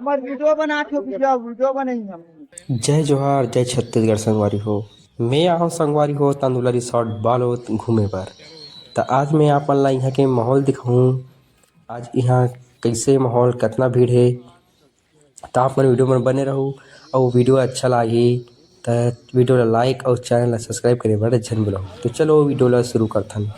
हमारे वीडियो बना के वीडियो बनाई हम। जय जोहार जय छत्तीसगढ़ संगवारी हो। मैं आऊँ संगवारी हो तंदुला रिसोर्ट बालोद घूमे पर। तो आज मैं आप ला यहाँ के माहौल दिखाऊँ। आज यहाँ कैसे माहौल कितना भीड़ है। तो आप मन वीडियो में बने रहूँ और वीडियो अच्छा लगी तो वीडियो ला लाइक और चैनल ला सब्सक्राइब करे बड़े झन बुलाओ। तो चलो वीडियो ला शुरू करथन।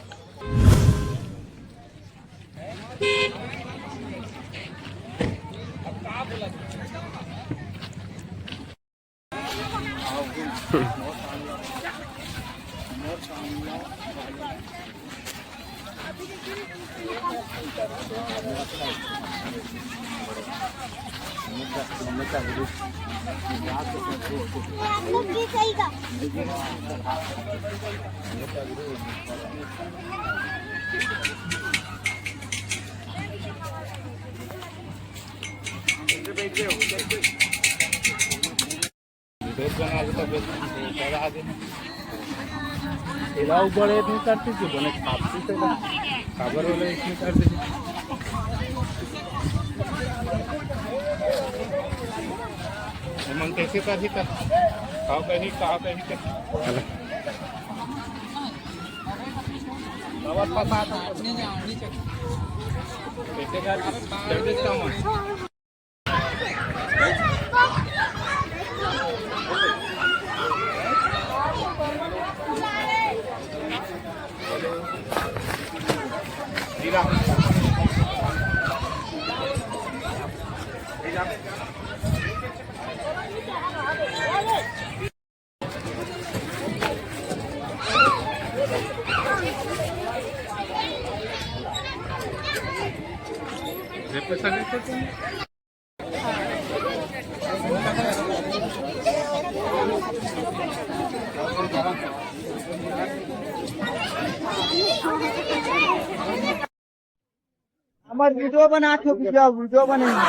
इलाव बड़े नहीं करती थी बने खाती थे ना खबर वाले इसमें करते थे मन कैसे करती कर कहाँ कहीं कर आवाज पता था कैसे कर जल्दी काम हमारे वीडियो बना के वीडियो बनाई हम।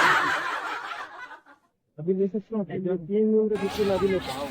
अभी ले सकते हो 3 मिनट बीच में अभी लेता हूँ।